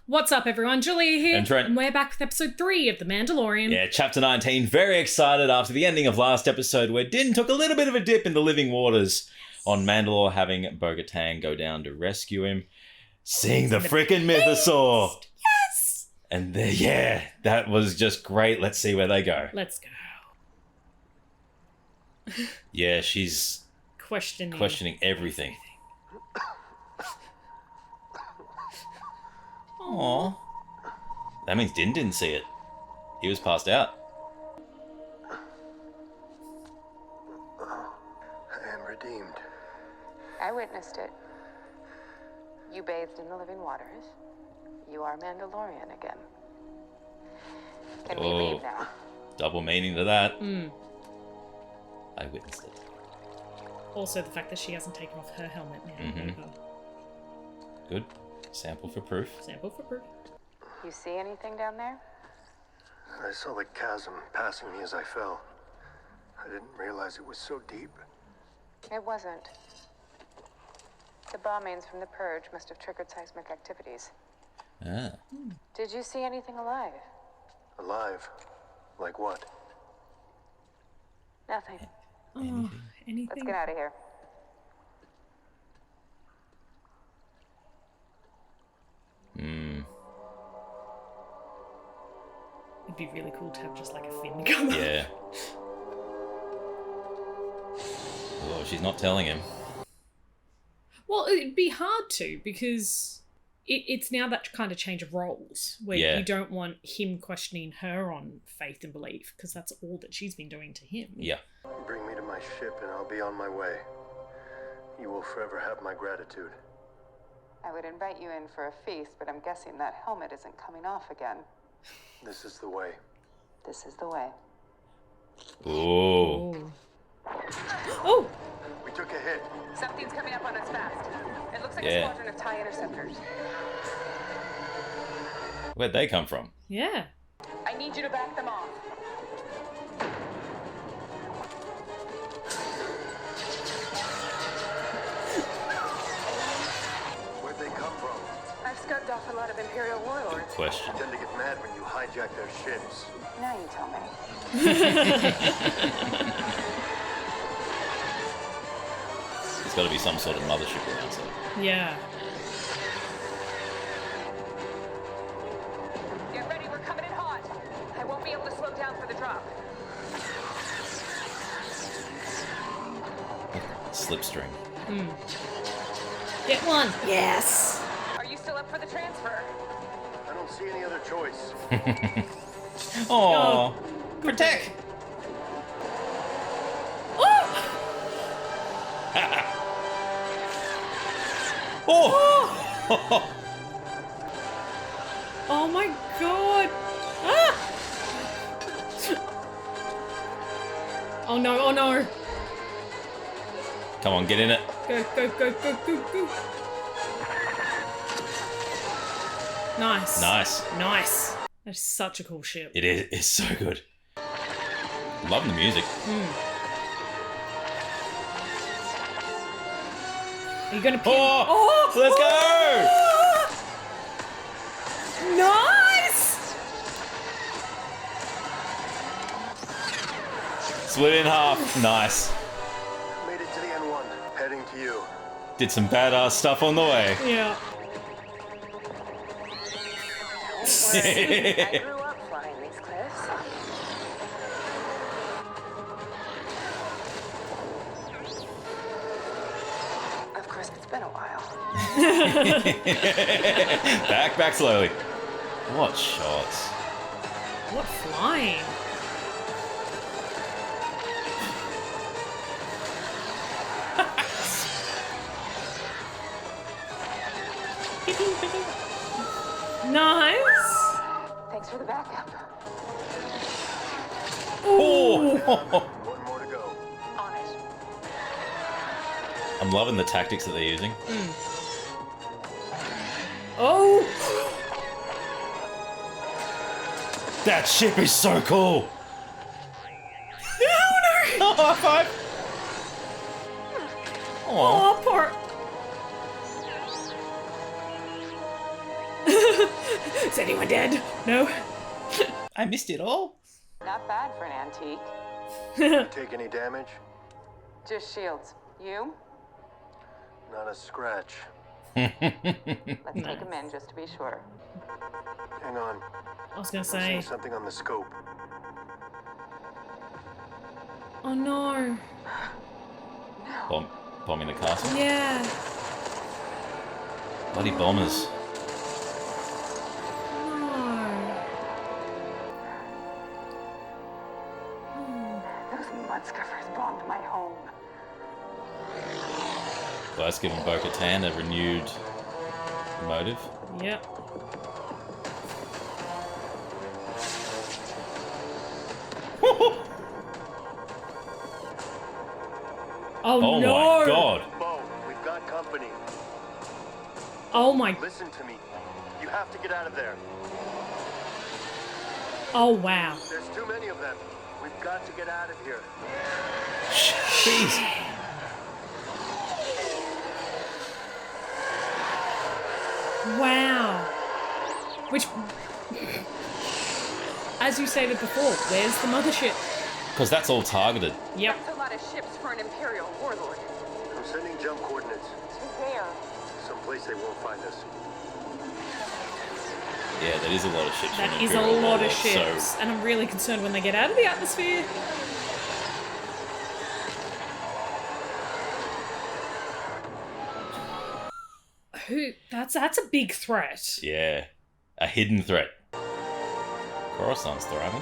What's up, everyone? Julia here. And Trent. And we're back with episode 3 of The Mandalorian. Yeah, chapter 19. Very excited after the ending of last episode where Din took a little bit of a dip in the living waters on Mandalore, having Bo-Katan go down to rescue him. Seeing the freaking mythosaur. Yes! And that was just great. Let's see where they go. Let's go. Yeah, she's questioning everything. Aww. That means Din didn't see it. He was passed out. I am redeemed. I witnessed it. You bathed in the living waters. You are Mandalorian again. Can we leave now? Double meaning to that. I witnessed it. Also, the fact that she hasn't taken off her helmet now. Mm-hmm. Good. Sample for proof. Sample for proof. You see anything down there? I saw the chasm passing me as I fell. I didn't realize it was so deep. It wasn't. The bombings from the Purge must have triggered seismic activities. Ah. Did you see anything alive? Alive? Like what? Nothing. Oh, anything? Let's get out of here. It'd be really cool to have just like a fin come up. Yeah. Oh, she's not telling him. Well, it'd be hard to, because it's now that kind of change of roles where you don't want him questioning her on faith and belief, because that's all that she's been doing to him. Yeah. Bring me to my ship and I'll be on my way. You will forever have my gratitude. I would invite you in for a feast, but I'm guessing that helmet isn't coming off again. This is the way. This is the way. Oh. Oh! We took a hit. Something's coming up on us fast. It looks like a Yeah. squadron of TIE interceptors. Where'd they come from? Yeah. I need you to back them off. Where'd they come from? I've scudded off a lot of Imperial warlords. Question. Tend to get mad when you hijack their ships. Now you tell me. There's got to be some sort of mothership around, so. Yeah. Get ready, we're coming in hot. I won't be able to slow down for the drop. Slipstream. Get one. Yes. Are you still up for the transfer? I don't see any other choice. Oh, protect. Oh. Oh my god. Ah! Oh no, oh no. Come on, get in it. Go, go, go, go, go, go. Nice. Nice. Nice. That is such a cool ship. It is. It's so good. Loving the music. Are you gonna pin? Oh, let's go! Nice! Split in half. Nice. Made it to the N1. Heading to you. Did some badass stuff on the way. Yeah. I grew up flying these cliffs. Of course, it's been a while. Back slowly. What shots? What flying? Nice. Thanks for the backup. Oh. One more to go. On it. I'm loving the tactics that they're using. Oh! That ship is so cool. No, no! Oh, high five. Oh, poor. Is anyone dead? No. I missed it all. Not bad for an antique. You take any damage? Just shields. You? Not a scratch. Let's take him in just to be sure. Hang on. I was gonna I'm say. seeing something on the scope. Oh no. Bombing the castle. Yeah. Bloody bombers. Those mudstuffers bombed my home. Well, that's given Bo-Katan a renewed motive. Yep. Oh no! my god! Bo, we've got company. Oh my! Listen to me. You have to get out of there. Oh wow! There's too many of them. We've got to get out of here. Jeez. Wow. Which, as you stated before, where's the mothership? Because that's all targeted. Yep. That's a lot of ships for an Imperial warlord. I'm sending jump coordinates. To where? Someplace they won't find us. Yeah, that is a lot of ships. That from is a Imperial lot of Warlord, ships, so- and I'm really concerned when they get out of the atmosphere. That's a big threat. Yeah, a hidden threat. Coruscant's thriving.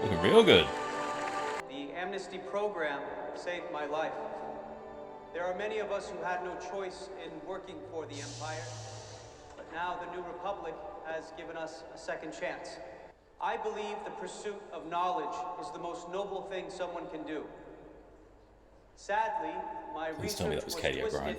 Looking real good. The amnesty program saved my life. There are many of us who had no choice in working for the Empire, but now the New Republic has given us a second chance. I believe the pursuit of knowledge is the most noble thing someone can do. Sadly, my Please tell me research that was was Katie twisted O'Brien.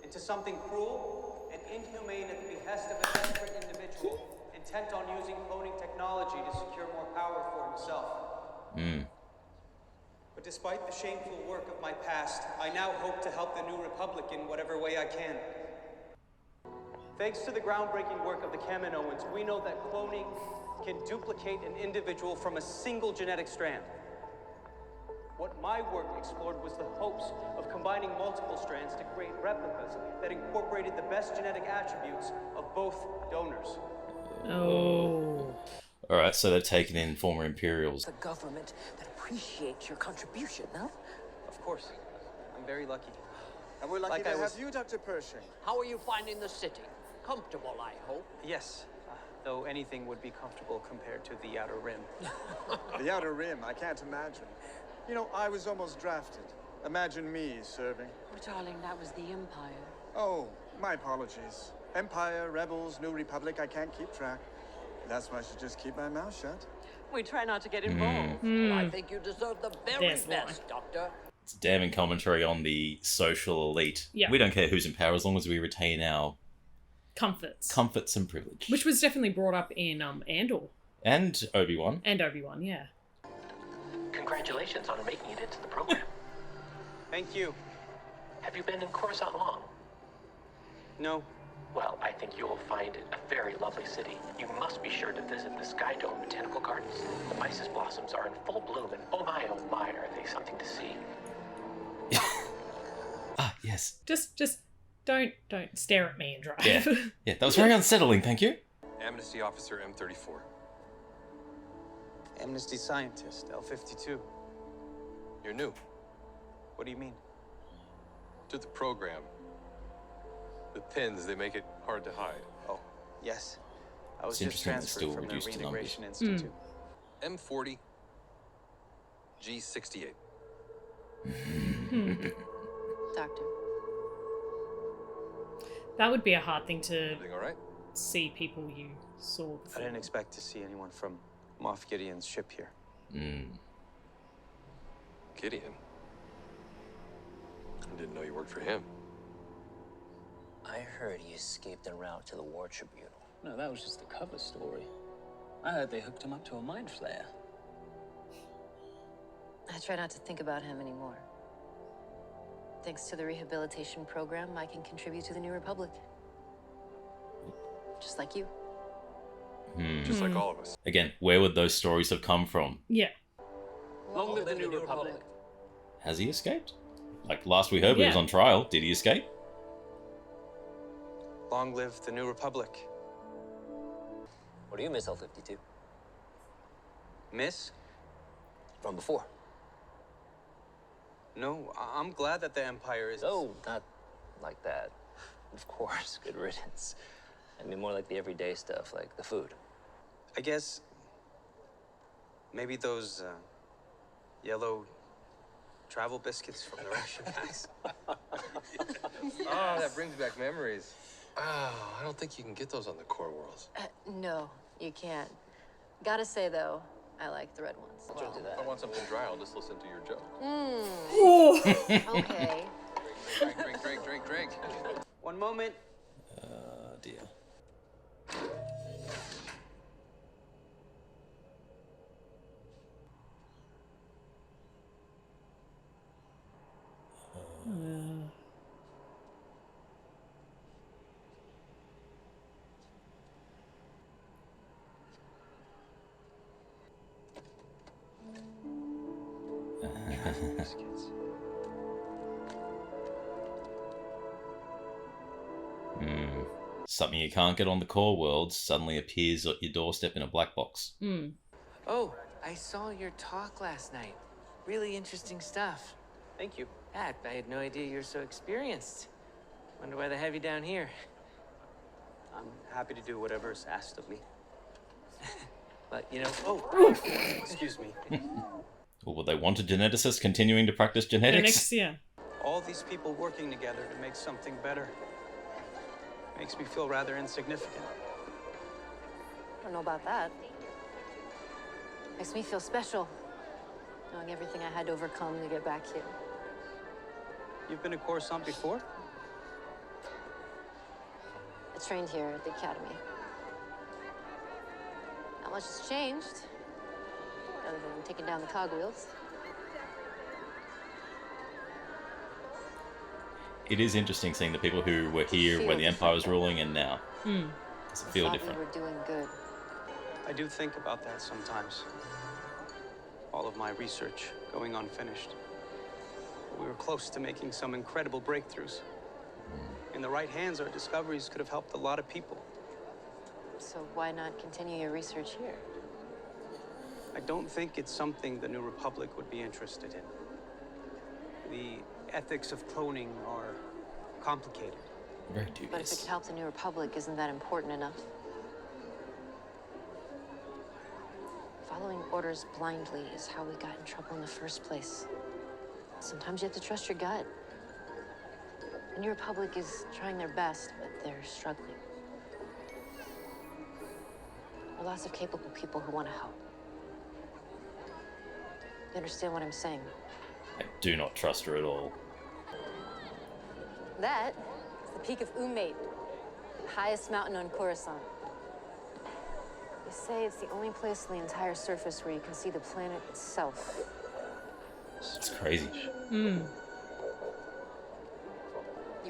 into something cruel and inhumane at the behest of a desperate individual intent on using cloning technology to secure more power for himself. But despite the shameful work of my past, I now hope to help the New Republic in whatever way I can. Thanks to the groundbreaking work of the Kaminoans, we know that cloning can duplicate an individual from a single genetic strand. What my work explored was the hopes of combining multiple strands to create replicas that incorporated the best genetic attributes of both donors. Oh. Alright, so they've taken in former Imperials. The government that appreciates your contribution, no? Of course. I'm very lucky. And we're lucky Like to I have was- you, Dr. Pershing. How are you finding the city? Comfortable, I hope. Yes, though anything would be comfortable compared to the Outer Rim. The Outer Rim, I can't imagine. You know, I was almost drafted. Imagine me serving. Oh, darling, that was the Empire. Oh, my apologies. Empire, Rebels, New Republic, I can't keep track. That's why I should just keep my mouth shut. We try not to get involved. I think you deserve the very There's best, Doctor. It's damning commentary on the social elite. Yeah. We don't care who's in power as long as we retain our Comforts. comforts and privilege. Which was definitely brought up in Andor And Obi-Wan. and Obi-Wan, yeah. Congratulations on making it into the program. Thank you. Have you been in Coruscant long? No. Well, I think you will find it a very lovely city. You must be sure to visit the Sky Dome Botanical Gardens. The Isis blossoms are in full bloom, and oh my, are they something to see. Ah, yes. Just don't stare at me and drive. Yeah. Yeah, that was very unsettling, thank you. Amnesty Officer M34. Amnesty Scientist, L52. You're new What do you mean? to the program. The pins, they make it hard to hide. Oh, yes. I was It's just interesting it's transferred still from the reduced to Reintegration numbers. Institute. M40, G68. Doctor. That would be a hard thing to Everything all right? see people you saw I before. didn't expect to see anyone from Moff Gideon's ship here. Gideon. I didn't know you worked for him. I heard he escaped en route to the War Tribunal. No, that was just the cover story. I heard they hooked him up to a mind flayer. I try not to think about him anymore. Thanks to the rehabilitation program, I can contribute to the New Republic. Just like you. Just like all of us. Again, where would those stories have come from? Yeah. Long live the New Republic. Has he escaped? Like, last we heard when he was on trial. Did he escape? Long live the New Republic. What do you miss, L-52? Miss? From before. No, I'm glad that the Empire is... No, not like that. Of course, good riddance. I mean, more like the everyday stuff, like the food. I guess... maybe those, yellow travel biscuits from the ration bags. Oh, that brings back memories. Oh, I don't think you can get those on the core worlds. No, you can't. Gotta say, though, I like the red ones. Don't do If that. I want something dry, I'll just listen to your joke. Okay. Drink. One moment. Dear. Something you can't get on the core worlds suddenly appears at your doorstep in a black box. Oh, I saw your talk last night. Really interesting stuff. Thank you. I had no idea you're so experienced. Wonder why they have you down here. I'm happy to do whatever's asked of me. But, you know... Oh! Excuse me. Or would they want a geneticist continuing to practice genetics? Yeah. All these people working together to make something better makes me feel rather insignificant. I don't know about that. Makes me feel special, knowing everything I had to overcome to get back here. You've been to Coruscant before? I trained here at the academy. Not much has changed, other than taking down the cogwheels. It is interesting seeing the people who were here when the Empire was ruling and now. Does it feel different? We were doing good. I do think about that sometimes. All of my research going unfinished. We were close to making some incredible breakthroughs. In the right hands, our discoveries could have helped a lot of people. So why not continue your research here? I don't think it's something the New Republic would be interested in. The ethics of cloning are complicated. Very But if it dubious. could help the New Republic, isn't that important enough? Following orders blindly is how we got in trouble in the first place. Sometimes you have to trust your gut. The New Republic is trying their best, but they're struggling. There are lots of capable people who want to help. You understand what I'm saying? I do not trust her at all. That is the peak of Umate, the highest mountain on Coruscant. They say it's the only place on the entire surface where you can see the planet itself. It's crazy. You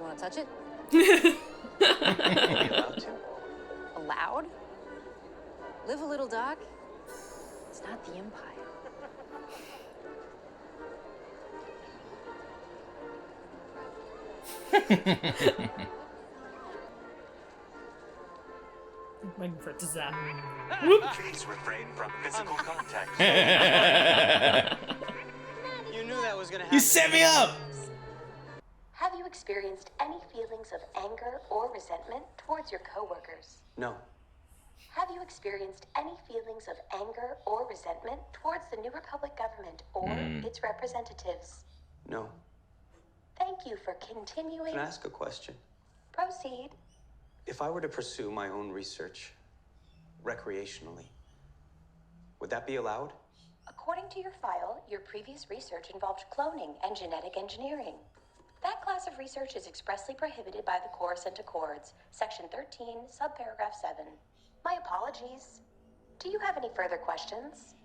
want to touch it? Are we allowed to? Allowed? Live a little, Doc. It's not the Empire. Waiting for it to zap. Please refrain from physical contact. You knew that was gonna happen. You set me up! Have you experienced any feelings of anger or resentment towards your coworkers? No. Have you experienced any feelings of anger or resentment towards the New Republic government or its representatives? No. Thank you for continuing. Can I ask a question? Proceed. If I were to pursue my own research recreationally, would that be allowed? According to your file, your previous research involved cloning and genetic engineering. That class of research is expressly prohibited by the Coruscant Accords, Section 13, Subparagraph 7. My apologies. Do you have any further questions?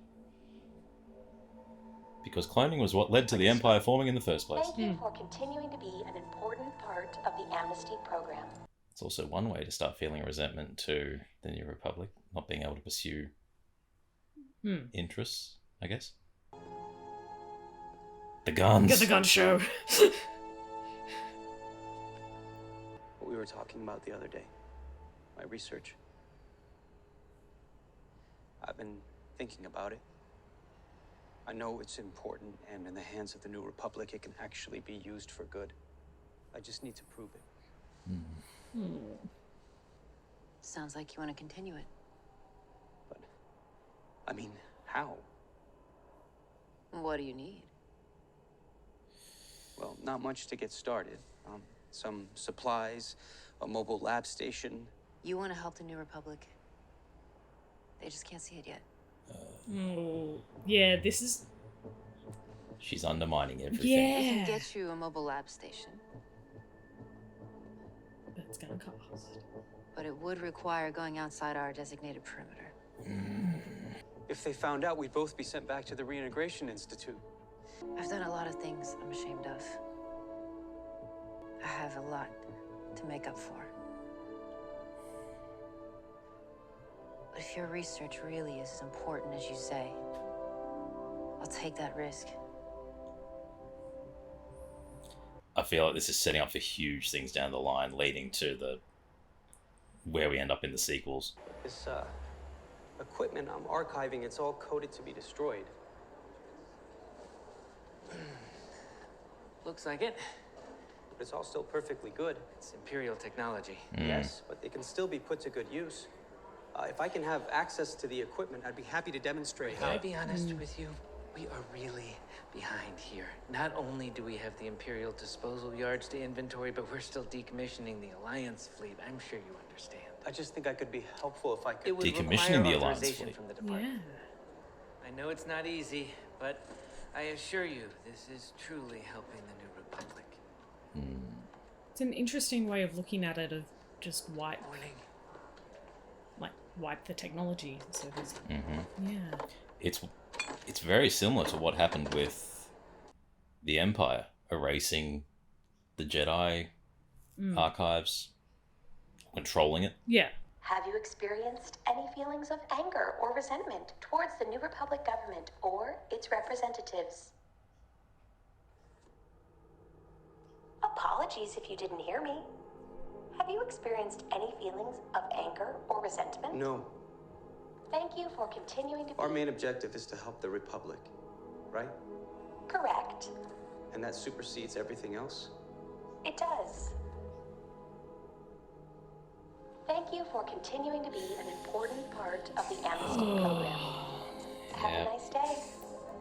Because cloning was what led to the Empire forming in the first place. Thank you for continuing to be an important part of the amnesty program. It's also one way to start feeling resentment to the New Republic, not being able to pursue interests, I guess. The guns. Get the gun show. What we were talking about the other day. My research. I've been thinking about it. I know it's important, and in the hands of the New Republic, it can actually be used for good. I just need to prove it. Sounds like you want to continue it. But, I mean, how? What do you need? Well, not much to get started. Some supplies, a mobile lab station. You want to help the New Republic. They just can't see it yet. Yeah, this is... She's undermining everything. Yeah. We can get you a mobile lab station. But it's gonna cost. But it would require going outside our designated perimeter. If they found out, we'd both be sent back to the Reintegration Institute. I've done a lot of things I'm ashamed of. I have a lot to make up for. But if your research really is as important as you say, I'll take that risk. I feel like this is setting up for huge things down the line, leading to the where we end up in the sequels. This equipment I'm archiving, it's all coded to be destroyed. Looks like it. But it's all still perfectly good. It's Imperial technology. Yes, but it can still be put to good use. If I can have access to the equipment, I'd be happy to demonstrate Can how. I be honest with you? We are really behind here. Not only do we have the Imperial disposal yards to inventory, but we're still decommissioning the Alliance fleet. I'm sure you understand. I just think I could be helpful if I could. It would Decommissioning require the Alliance authorization fleet. from the department. I know it's not easy, but I assure you, this is truly helping the New Republic. It's an interesting way of looking at it, of just wipe the technology. So there's, It's very similar to what happened with the Empire erasing the Jedi archives, controlling it. Yeah. Have you experienced any feelings of anger or resentment towards the New Republic government or its representatives? Apologies if you didn't hear me. Have you experienced any feelings of anger or resentment? No. Thank you for continuing to be... Our main objective is to help the Republic, right? Correct. And that supersedes everything else? It does. Thank you for continuing to be an important part of the Amnesty program. Have a nice day.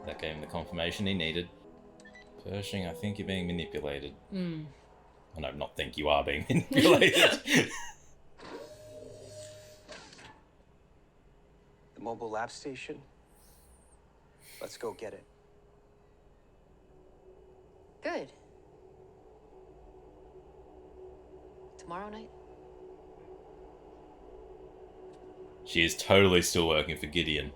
That gave him the confirmation he needed. Pershing, I think you're being manipulated. I know, not think you are being manipulated. The mobile lab station? Let's go get it. Good. Tomorrow night? She is totally still working for Gideon.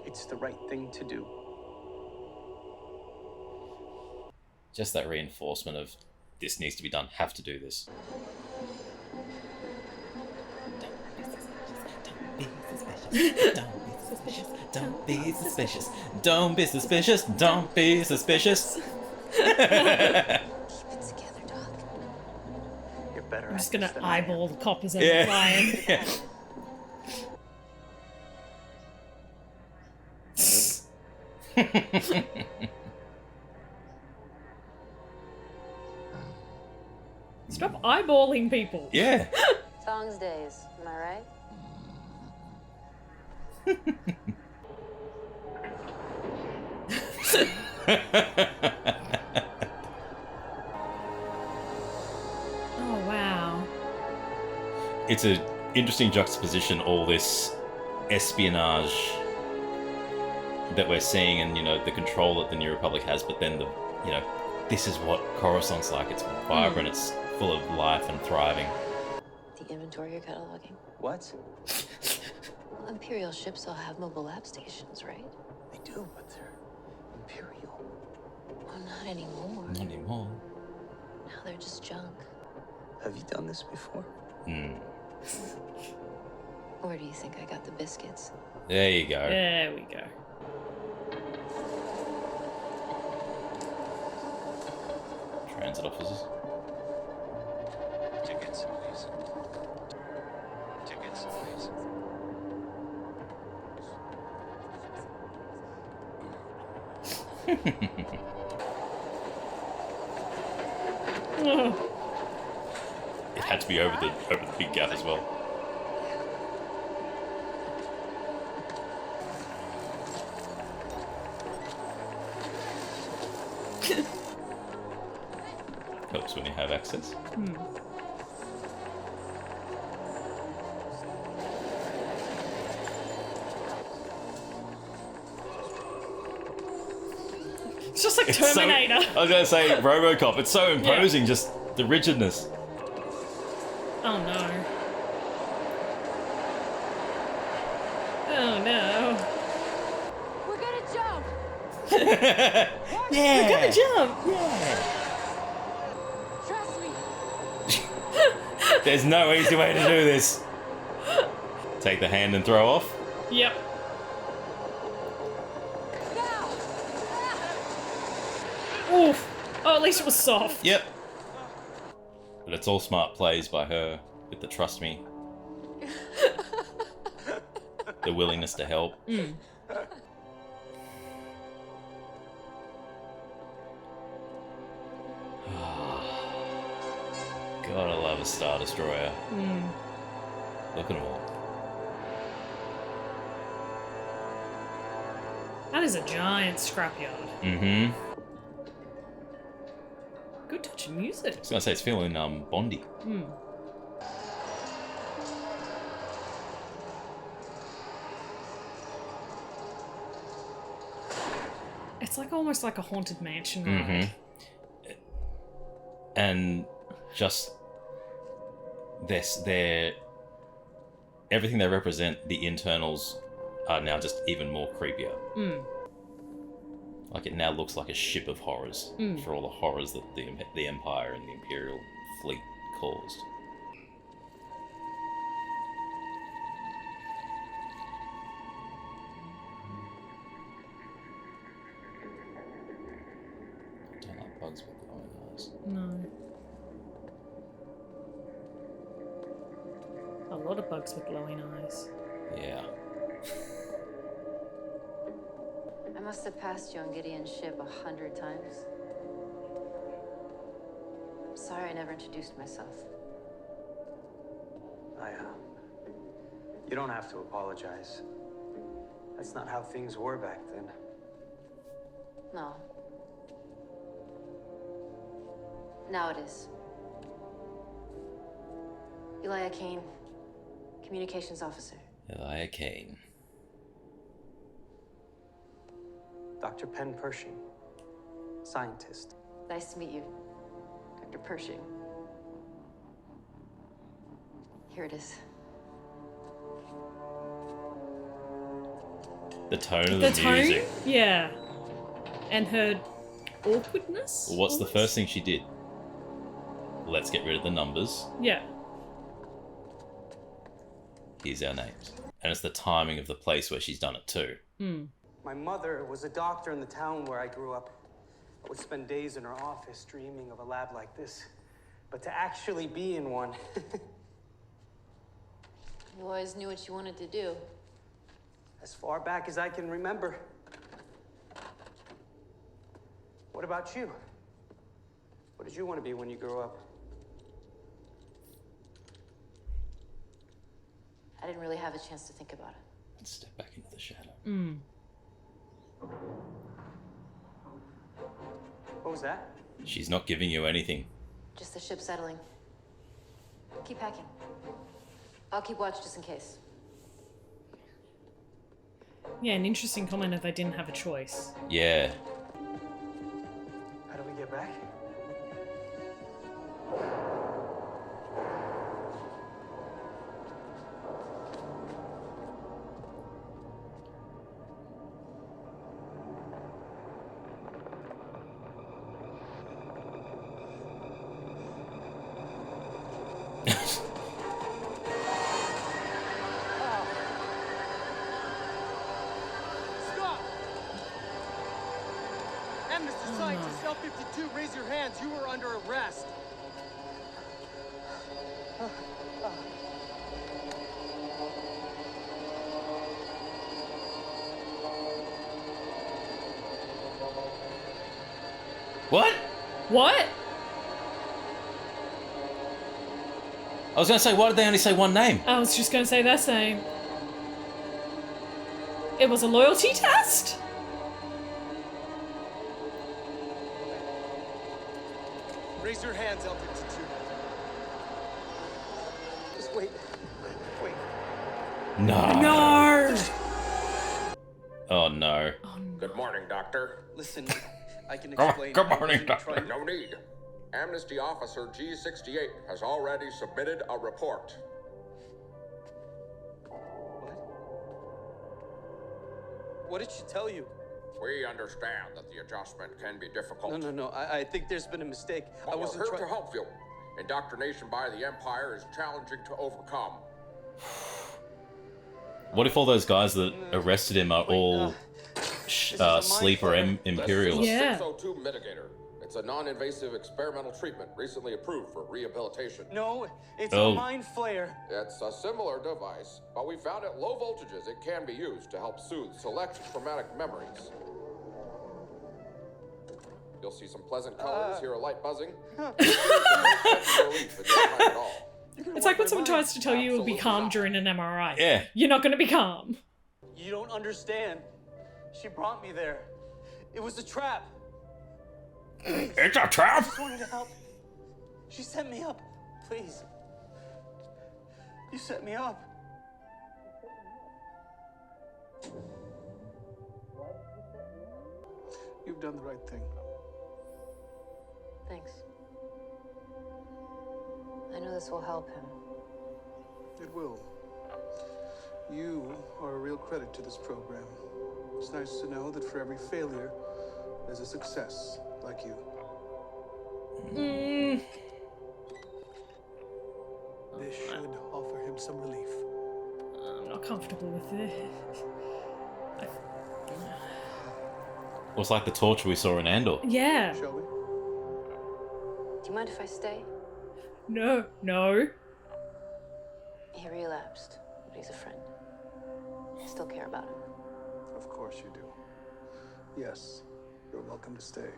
It's the right thing to do. Just that reinforcement of this needs to be done, have to do this. Don't be suspicious. Don't be suspicious. Don't be suspicious. Keep it together, Doc. You're better I'm at just gonna this than eyeball the coppers as they're flying. Stop eyeballing people. Yeah. Songs days, am I right? Oh, wow. It's an interesting juxtaposition, all this espionage that we're seeing and, the control that the New Republic has, but then this is what Coruscant's like. It's vibrant, it's full of life and thriving. The inventory you're cataloging. What? Well, Imperial ships all have mobile lab stations, right? They do, but they're Imperial. Well, not anymore. Not anymore. Now they're just junk. Have you done this before? Where do you think I got the biscuits? There you go. There we go. Transit officers. Tickets, please. Tickets, please. It had to be over the big gap as well. Helps when you have access. It's just like Terminator. I was gonna say RoboCop. It's so imposing, just the rigidness. Oh no. Oh no. We're gonna jump! Yeah. We're gonna jump! Yeah. Trust me! There's no easy way to do this. Take the hand and throw off. Yep. Oof. Oh, at least it was soft. Yep. But it's all smart plays by her with the trust me. The willingness to help. God, I love a Star Destroyer. Look at them all. That is a giant scrapyard. Mm-hmm. Good touch of music. I was gonna say it's feeling Bondy. It's like almost like a haunted mansion ride. And just they're everything they represent, the internals are now just even more creepier. Like it now looks like a ship of horrors for all the horrors that the Empire and the Imperial fleet caused. I don't like bugs with glowing eyes. No. A lot of bugs with glowing eyes. Yeah. I must have passed you on Gideon's ship 100 times. I'm sorry I never introduced myself. You don't have to apologize. That's not how things were back then. No. Now it is. Elijah Kane, communications officer. Elijah Kane. Dr. Penn Pershing, scientist. Nice to meet you, Dr. Pershing. Here it is. The tone of the music. Yeah. And her awkwardness? Well, what's the first thing she did? Let's get rid of the numbers. Yeah. Here's our names. And it's the timing of the place where she's done it too. My mother was a doctor in the town where I grew up. I would spend days in her office dreaming of a lab like this. But to actually be in one... You always knew what you wanted to do. as far back as I can remember. What about you? What did you want to be when you grew up? I didn't really have a chance to think about it. Let's step back into the shadow. What was that? She's not giving you anything. Just the ship settling. Keep packing. I'll keep watch just in case. Yeah, an interesting comment if they didn't have a choice. Yeah. How do we get back? Mr. Scientist, L-52, raise your hands. You are under arrest. What? What? I was going to say, why did they only say one name? I was just going to say their same. It was a loyalty test? Raise your hands, L-52. Just wait. Wait. No. No. Oh, no. Good morning, Doctor. Listen, I can explain. Good morning, Doctor. No need. Amnesty Officer G68 has already submitted a report. What did she tell you? We understand that the adjustment can be difficult. No. I think there's been a mistake. But we're here to help you. Indoctrination by the Empire is challenging to overcome. What if all those guys that arrested him are all sleeper Imperialists? This is a 602 mitigator. It's a non-invasive experimental treatment recently approved for rehabilitation. No, it's a mind flayer. It's a similar device, but we found at low voltages it can be used to help soothe select traumatic memories. You'll see some pleasant colors, hear a light buzzing. It's like when someone tries to tell you you'll be calm during an MRI. Yeah. You're not going to be calm. You don't understand. She brought me there. It was a trap. It's a trap? I just wanted to help. She set me up. Please. You set me up. You've done the right thing. Thanks. I know this will help him. It will. You are a real credit to this program. It's nice to know that for every failure, there's a success like you. This should offer him some relief. I'm not comfortable with this. It was like the torture we saw in Andor. Yeah. Shall we? Do you mind if I stay? No. He relapsed, but he's a friend. I still care about him. Of course you do. Yes, you're welcome to stay.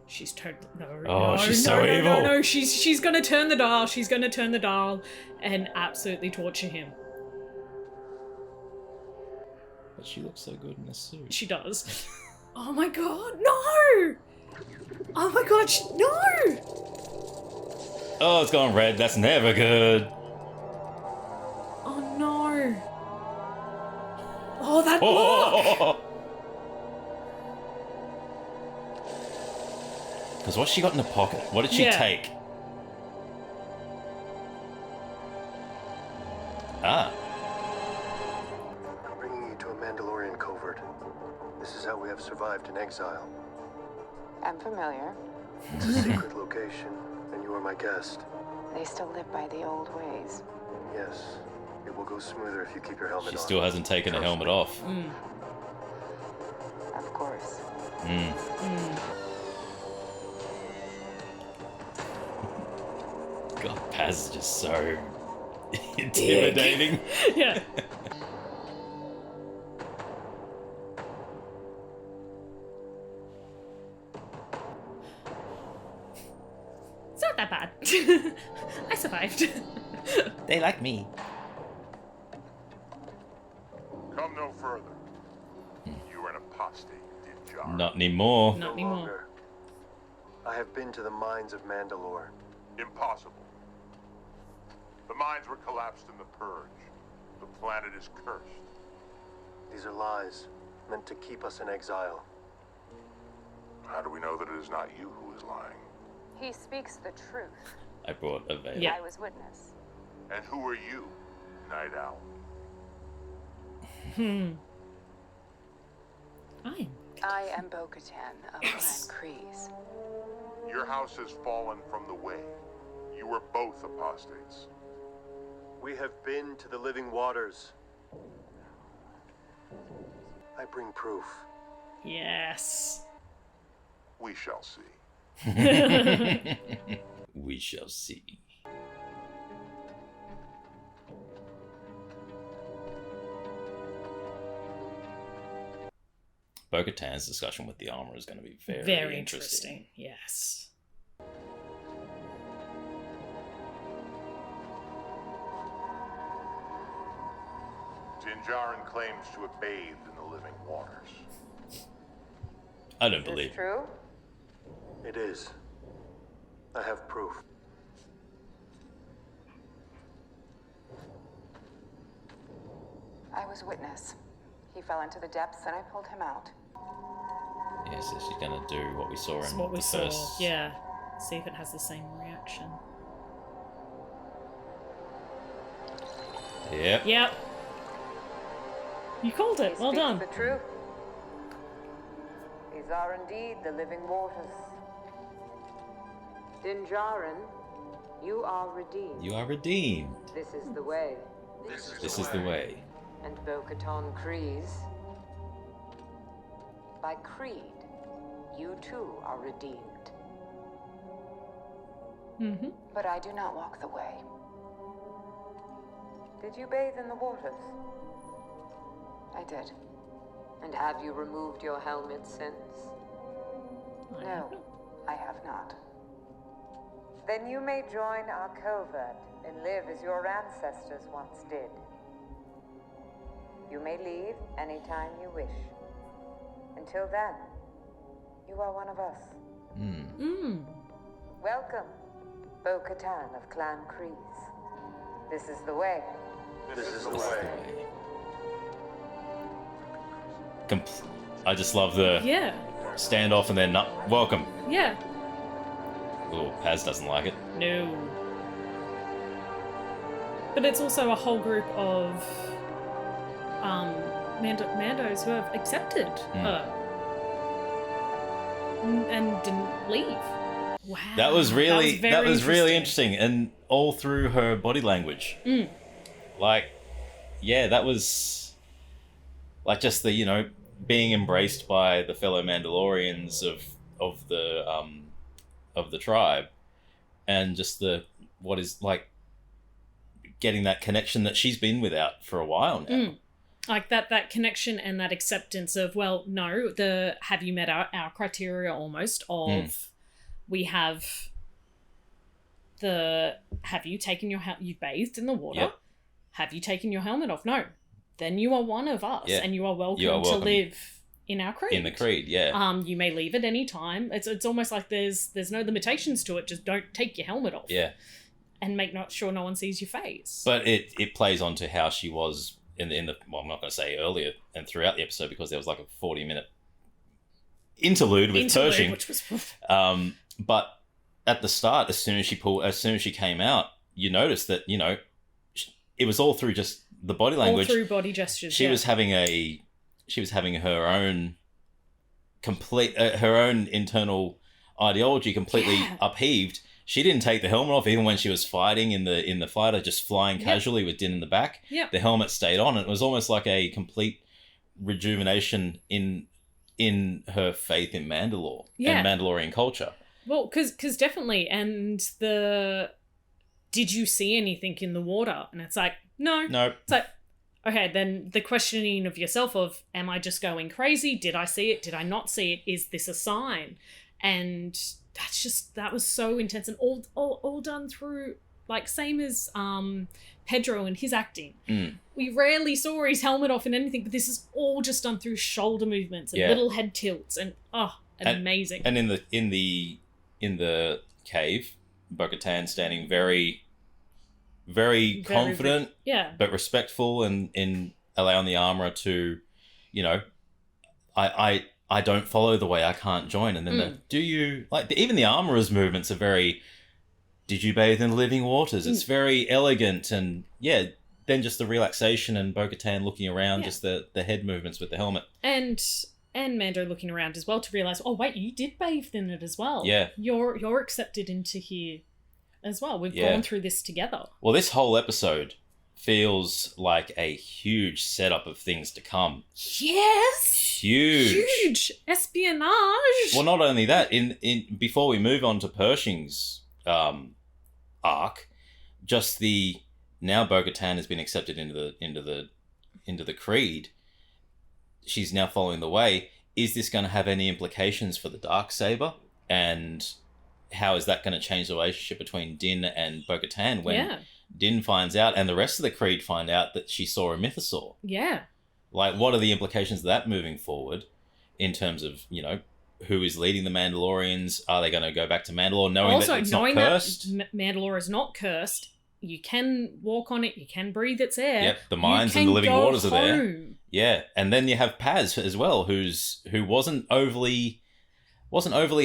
She's turned. She's so evil. No. She's gonna turn the dial. She's gonna turn the dial and absolutely torture him. But she looks so good in this suit. She does. Oh my god, no! Oh my god, no! Oh, it's gone red. That's never good. Oh no. Oh, that look! Because what's she got in the pocket? What did she take? Ah. I'm bringing you to a Mandalorian covert. This is how we have survived in exile. I'm familiar. It's a secret location, and you are my guest. They still live by the old ways. Yes. It will go smoother if you keep your helmet on. She still hasn't taken her helmet off. Of course. God, Paz is just so intimidating. Yeah. It's not that bad. I survived. They like me. Come no further. You are an apostate, Din Djarin. Not anymore. Not anymore. I have been to the mines of Mandalore. Impossible. The mines were collapsed in the Purge. The planet is cursed. These are lies, meant to keep us in exile. How do we know that it is not you who is lying? He speaks the truth. I brought a veil. I was witness. And who are you, Night Owl? I am Bo-Katan of Clan Kryze. Your house has fallen from the way. You were both apostates. We have been to the living waters. I bring proof. Yes. We shall see. We shall see. Bo-Katan's discussion with the armor is going to be very interesting. Yes. Din Djarin claims to have bathed in the living waters. I don't believe it. True? It is. I have proof. I was witness. He fell into the depths and I pulled him out. Yeah, so she's going to do what we saw That's in what we the saw. first... Yeah. See if it has the same reaction. Yep. Yep. You called it. Well done. The truth. These are indeed the living waters. Din Djarin, you are redeemed. You are redeemed. This is the way. This is the way. And Bo-Katan Kryze. By creed, you too are redeemed. Mm-hmm. But I do not walk the way. Did you bathe in the waters? I did. And have you removed your helmet since? No, I have not. Then you may join our covert and live as your ancestors once did. You may leave anytime you wish. Until then, you are one of us. Welcome, Bo-Katan of Clan Kryze. This is the way. This is the way. I just love the standoff and then welcome. Yeah. Oh, Paz doesn't like it. No. But it's also a whole group of Mandos who have accepted her and didn't leave. Wow. That was really very interesting, and all through her body language. Like, yeah, that was like just the being embraced by the fellow Mandalorians of the tribe, and just what is like getting that connection that she's been without for a while now. Like that connection and that acceptance of, well, no, have you met our criteria almost of we have have you taken you've bathed in the water? Yep. Have you taken your helmet off? No. Then you are one of us and you are welcome to live in our creed. In the creed, yeah. You may leave at any time. It's almost like there's no limitations to it. Just don't take your helmet off. Yeah. And make sure no one sees your face. But it plays on to how she was in the well, I'm not going to say earlier and throughout the episode, because there was like a 40-minute interlude with Pershing. Which was... but at the start, as soon as she came out, you noticed that it was all through just the body language, all through body gestures. She was having her own complete her own internal ideology completely upheaved. She didn't take the helmet off even when she was fighting in the fighter, just flying casually with Din in the back. Yep. The helmet stayed on. It was almost like a complete rejuvenation in her faith in Mandalore and Mandalorian culture. Well, because definitely, and did you see anything in the water? And it's like, no. It's like, okay, then the questioning of yourself of, am I just going crazy? Did I see it? Did I not see it? Is this a sign? And that was so intense, and all done through, like, same as Pedro and his acting. We rarely saw his helmet off in anything, but this is all just done through shoulder movements and little head tilts, and amazing. And in the cave, Bo-Katan standing very, very confident, but respectful, and in allowing the armorer to, I don't follow the way, I can't join. And then even the armorer's movements are very, did you bathe in the living waters? It's very elegant, and then just the relaxation and Bo-Katan looking around, just the head movements with the helmet. And Mando looking around as well to realise, oh wait, you did bathe in it as well. Yeah. You're accepted into here as well. We've gone through this together. Well, this whole episode feels like a huge setup of things to come. Yes. Huge espionage. Well, not only that, in before we move on to Pershing's arc, just the now Bo-Katan has been accepted into the Creed. She's now following the way. Is this going to have any implications for the Darksaber? And how is that going to change the relationship between Din and Bo-Katan when Din finds out and the rest of the Creed find out that she saw a mythosaur? Yeah. Like, what are the implications of that moving forward in terms of, who is leading the Mandalorians? Are they going to go back to Mandalore knowing that it's not cursed? That Mandalore is not cursed. You can walk on it. You can breathe its air. Yep, the mines and the living waters are there. home. Yeah, and then you have Paz as well, who wasn't overly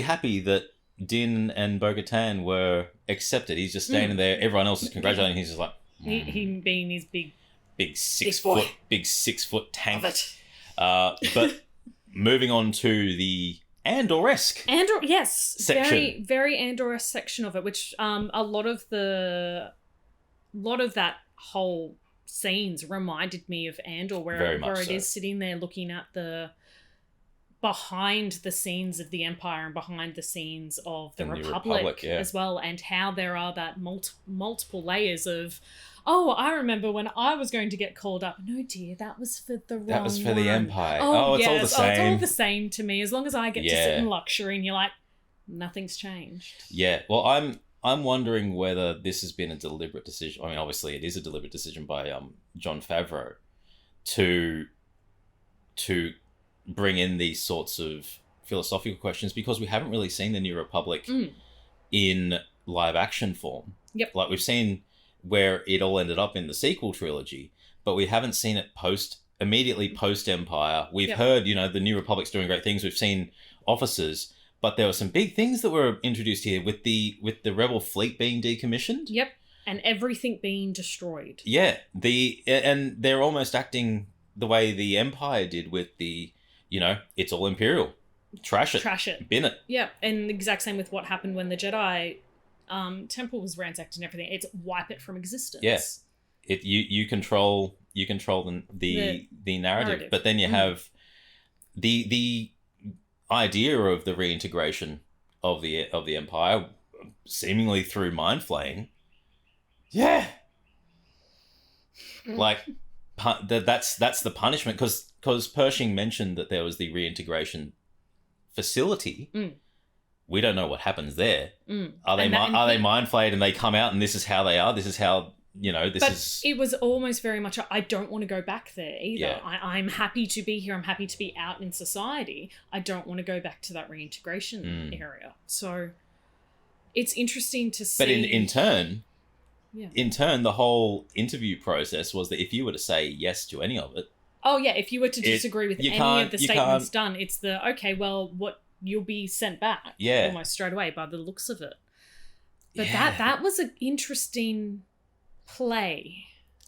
happy that Din and Bo-Katan were accepted. He's just standing there. Everyone else is congratulating. He's just like he being his big 6 foot tank. But moving on to the Andor-esque. Yes, section. very very Andor-esque section of it, which a lot of that whole scenes reminded me of Andor, where it is sitting there looking at the behind the scenes of the Empire and behind the scenes of the Republic as well, and how there are that multiple layers of, oh, I remember when I was going to get called up. No, dear, that was for the wrong. That was for the Empire. Oh, it's yes. all the same. It's all the same to me. As long as I get to sit in luxury, and you're like, nothing's changed. Yeah. Well, I'm wondering whether this has been a deliberate decision. I mean, obviously, it is a deliberate decision by Jon Favreau to bring in these sorts of philosophical questions, because we haven't really seen the New Republic in live action form. Yep. Like, we've seen where it all ended up in the sequel trilogy, but we haven't seen it immediately post Empire. We've heard, the New Republic's doing great things. We've seen officers. But there were some big things that were introduced here with the Rebel fleet being decommissioned. Yep, and everything being destroyed. Yeah, and they're almost acting the way the Empire did with the, it's all Imperial. Trash it. Bin it. Yeah, and the exact same with what happened when the Jedi temple was ransacked and everything. It's wipe it from existence. Yeah, you control the narrative, but then you have the idea of the reintegration of the Empire, seemingly through mind flaying. Yeah, like that's the punishment, because Pershing mentioned that there was the reintegration facility. We don't know what happens there. Are they mind flayed and they come out and this is how they are? This is how. It was almost very much I don't want to go back there either. Yeah. I'm happy to be here. I'm happy to be out in society. I don't want to go back to that reintegration area. So it's interesting to see. But in turn, the whole interview process was that if you were to say yes to any of it. Oh, yeah. If you were to disagree with any of the statements done, it's you'll be sent back almost straight away by the looks of it. But that was an interesting play.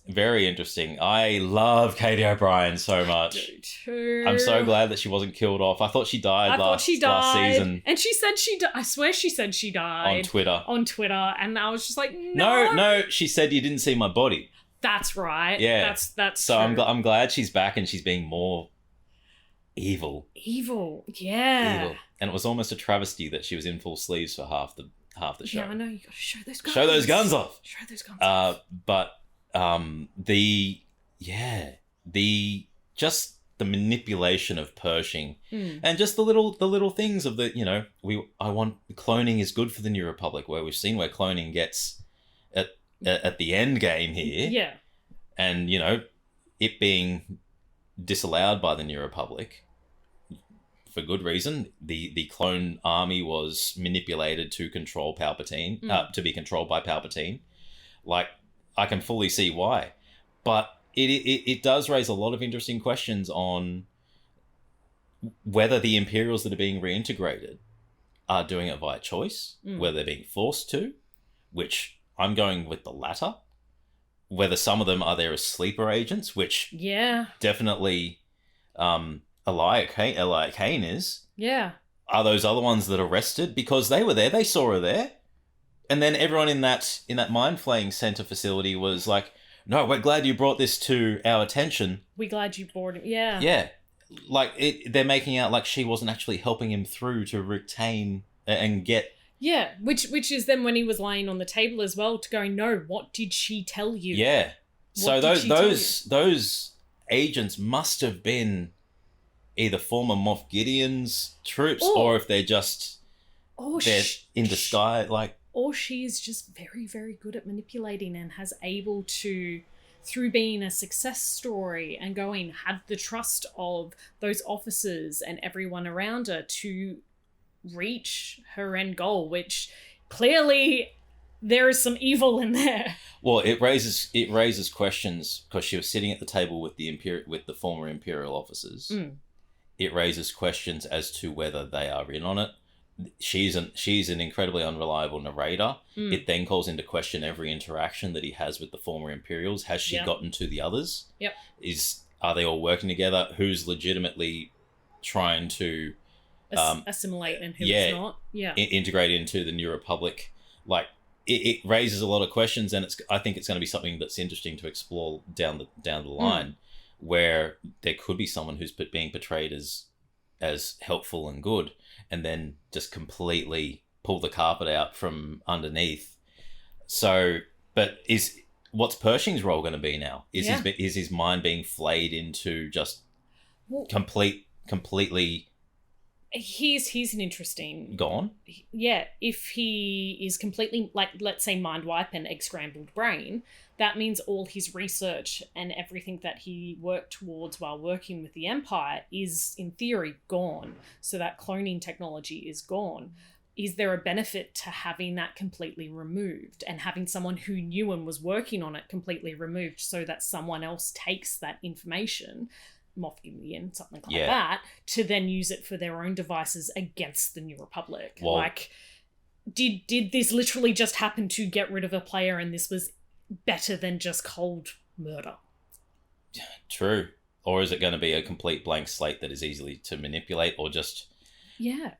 Very interesting. I love Katie O'Brien so much. I do too. I'm so glad that she wasn't killed off. I thought she died last season. And she said she died. I swear she said she died. On Twitter. And I was just like, no. She said you didn't see my body. That's right. Yeah. That's so true. I'm glad she's back and she's being more evil. Yeah. Evil. And it was almost a travesty that she was in full sleeves for half the show. Yeah, I know. You got to show those guns. Show those guns off. But the manipulation of Pershing and just the little things of cloning is good for the New Republic, where we've seen where cloning gets at the end game here. Yeah. And it being disallowed by the New Republic for good reason. The clone army was manipulated to control Palpatine, to be controlled by Palpatine. Like, I can fully see why. But it does raise a lot of interesting questions on whether the Imperials that are being reintegrated are doing it via choice, whether they're being forced to, which I'm going with the latter. Whether some of them are there as sleeper agents, which definitely Elia Kane is. Yeah. Are those other ones that are arrested? Because they were there, they saw her there. And then everyone in that mind flaying center facility was like, no, we're glad you brought this to our attention. We're glad you brought him. Yeah. Yeah. Like, they're making out like she wasn't actually helping him through to retain and get... Yeah, which is then when he was laying on the table as well to go, no, what did she tell you? Yeah. So those agents must have been either former Moff Gideon's troops or if they're just they're in disguise, like... Or she is just very, very good at manipulating and has able to, through being a success story and going, have the trust of those officers and everyone around her to reach her end goal, which clearly there is some evil in there. Well, it raises questions because she was sitting at the table with the former Imperial officers. It raises questions as to whether they are in on it. She's an incredibly unreliable narrator. It then calls into question every interaction that he has with the former Imperials. Has she gotten to the others? Yep. Are they all working together? Who's legitimately trying to assimilate and who's not? Yeah. Integrate into the New Republic? Like, it raises a lot of questions, and I think it's going to be something that's interesting to explore down the line, where there could be someone who's being portrayed as helpful and good, and then just completely pull the carpet out from underneath. So, but what's Pershing's role going to be now? Is his mind being flayed into just completely? He's an interesting... Gone? Yeah, if he is completely, like, let's say mind wipe and egg scrambled brain, that means all his research and everything that he worked towards while working with the Empire is, in theory, gone. So that cloning technology is gone. Is there a benefit to having that completely removed and having someone who knew and was working on it completely removed so that someone else takes that information, Moff Gideon, something like that, to then use it for their own devices against the New Republic? Well, like, did this literally just happen to get rid of a player and this was better than just cold murder? True. Or is it going to be a complete blank slate that is easily to manipulate, or just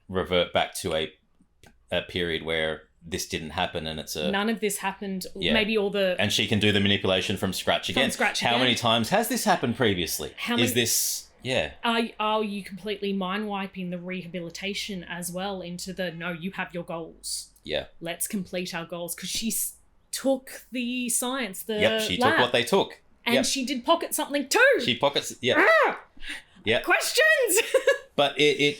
revert back to a period where this didn't happen and it's none of this happened. Maybe all the... And she can do the manipulation from scratch again. How many times has this happened previously? Is this... Yeah. Are you completely mind wiping the rehabilitation as well into the, no, you have your goals. Yeah. Let's complete our goals. Because she took the science, the Yep, she lab, took what they took. And she did pocket something too. She pockets... Yeah. Yeah. Questions! But it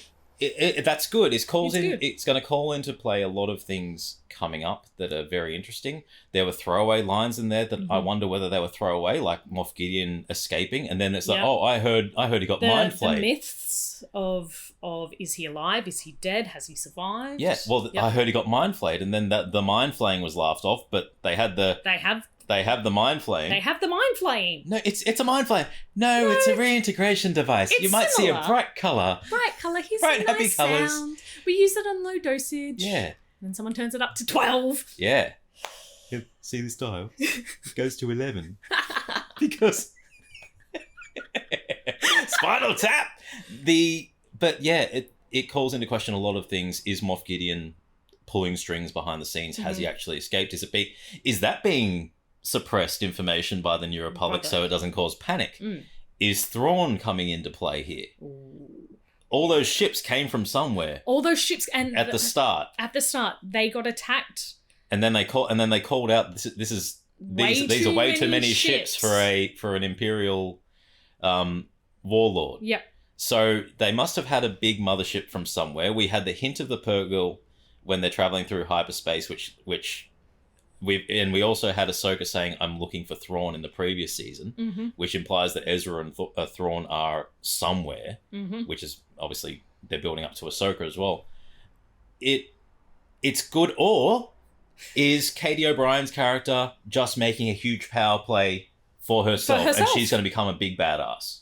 that's good. It's going to call into play a lot of things coming up that are very interesting. There were throwaway lines in there that I wonder whether they were throwaway, like Moff Gideon escaping, and then it's like, oh, I heard he got mind flayed. The myths of is he alive? Is he dead? Has he survived? Yeah. Well, I heard he got mind flayed, and then the mind flaying was laughed off, but they have the mind flaying. They have the mind flaying. No, it's a mind flame. No, it's a reintegration device. You might similar. see a bright colour. Bright colour. Here's bright, some happy nice colours. sound. We use it on low dosage. Yeah. And then someone turns it up to 12. Yeah. See this dial? It goes to 11. Because... Spinal Tap! But yeah, it calls into question a lot of things. Is Moff Gideon pulling strings behind the scenes? Has he actually escaped? Is that being suppressed information by the New Republic so it doesn't cause panic? Is Thrawn coming into play here? All those ships came from somewhere. All those ships, and at the start, they got attacked, and then they called out. These are way too many ships for an Imperial warlord. Yep. So they must have had a big mothership from somewhere. We had the hint of the Purrgil when they're traveling through hyperspace, which we also had Ahsoka saying, "I'm looking for Thrawn" in the previous season, which implies that Ezra and Thrawn are somewhere, which is obviously they're building up to Ahsoka as well. It's good, or is Katie O'Brien's character just making a huge power play for herself. And she's going to become a big badass?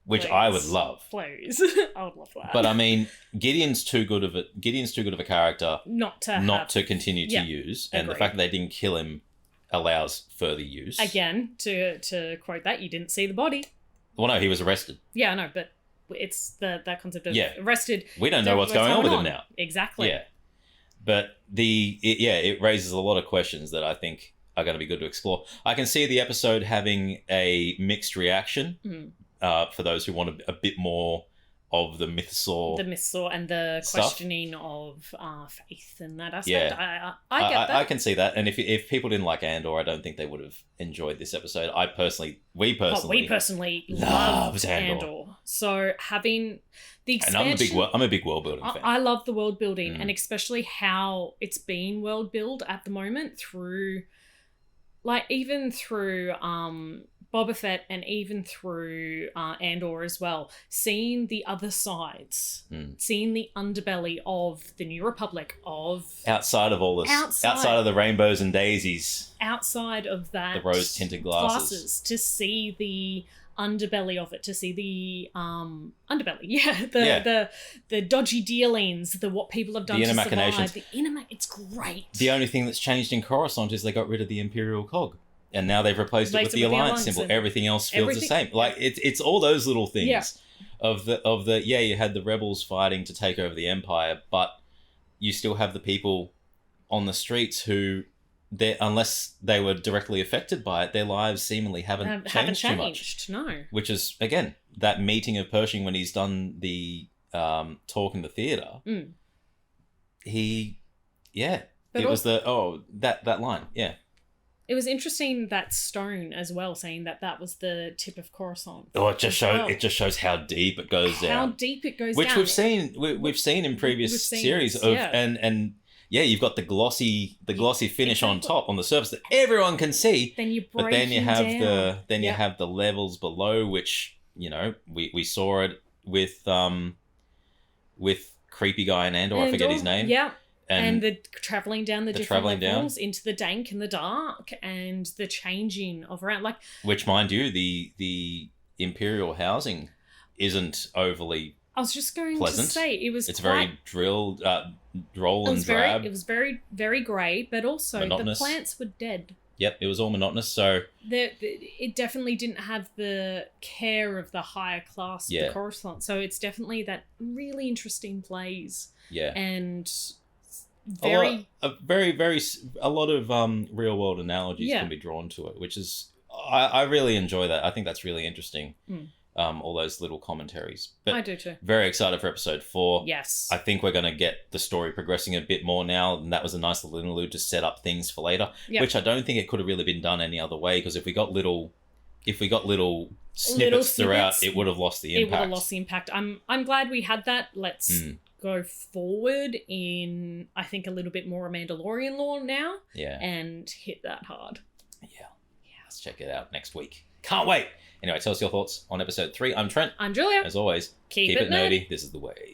Which I would love. Please. I would love that. But I mean, Gideon's too good of a character not to continue to use. And the fact that they didn't kill him allows further use. Again, to quote that, you didn't see the body. Well, no, he was arrested. Yeah, I know, but it's that concept of arrested. We don't know what's going on with him now. Exactly. Yeah. But it raises a lot of questions that I think are going to be good to explore. I can see the episode having a mixed reaction for those who want a bit more of the mythosaur. The mythosaur and the stuff. Questioning of faith in that aspect. Yeah. I get that. I can see that. And if people didn't like Andor, I don't think they would have enjoyed this episode. We personally loved Andor. So having the expansion... And I'm a big world building fan. I love the world building, and especially how it's been world built at the moment through... Like, even through Boba Fett and even through Andor as well, seeing the other sides, seeing the underbelly of the New Republic, of... Outside of all this. Outside of the rainbows and daisies. Outside of that... The rose-tinted glasses. To see the underbelly of it, to see the underbelly, the dodgy dealings, what people have done to survive, it's great. The only thing that's changed in Coruscant is they got rid of the Imperial cog, and now they've replaced it with the Alliance symbol. Everything else feels the same. Like it's all those little things of the you had the rebels fighting to take over the Empire, but you still have the people on the streets who, unless they were directly affected by it, their lives seemingly haven't changed too much. No. Which is, again, that meeting of Pershing when he's done the talk in the theatre. Was that line, yeah. It was interesting that stone as well, saying that was the tip of Coruscant. Oh, it just shows how deep it goes down. How deep it goes down. Which we've seen in previous series of and you've got the glossy finish on top on the surface that everyone can see. Then you break but then you have down. You have the levels below, which we saw it with creepy guy in Andor. I forget his name. Yeah. And the travelling down the different levels into the dank and the dark, and the changing of around, like... Which, mind you, the Imperial housing isn't overly I was just going pleasant. to say, it's very drilled, droll and drab. It was very, very grey, but also monotonous. The plants were dead. Yep, it was all monotonous, so... It definitely didn't have the care of the higher class of the Coruscant, so it's definitely that really interesting plays. Yeah. And... a lot of real world analogies can be drawn to it, which is I really enjoy that. I think that's really interesting. All those little commentaries. But I do too. Very excited for episode 4. Yes. I think we're going to get the story progressing a bit more now, and that was a nice little interlude to set up things for later. Which I don't think it could have really been done any other way, because if we got little snippets throughout, it would have lost the impact. I'm glad we had that. Let's go forward in, I think, a little bit more Mandalorian lore now. Yeah. And hit that hard. Yeah. Let's check it out next week. Can't wait. Anyway, tell us your thoughts on episode 3. I'm Trent. I'm Julia. As always, keep it nerdy. This is the way.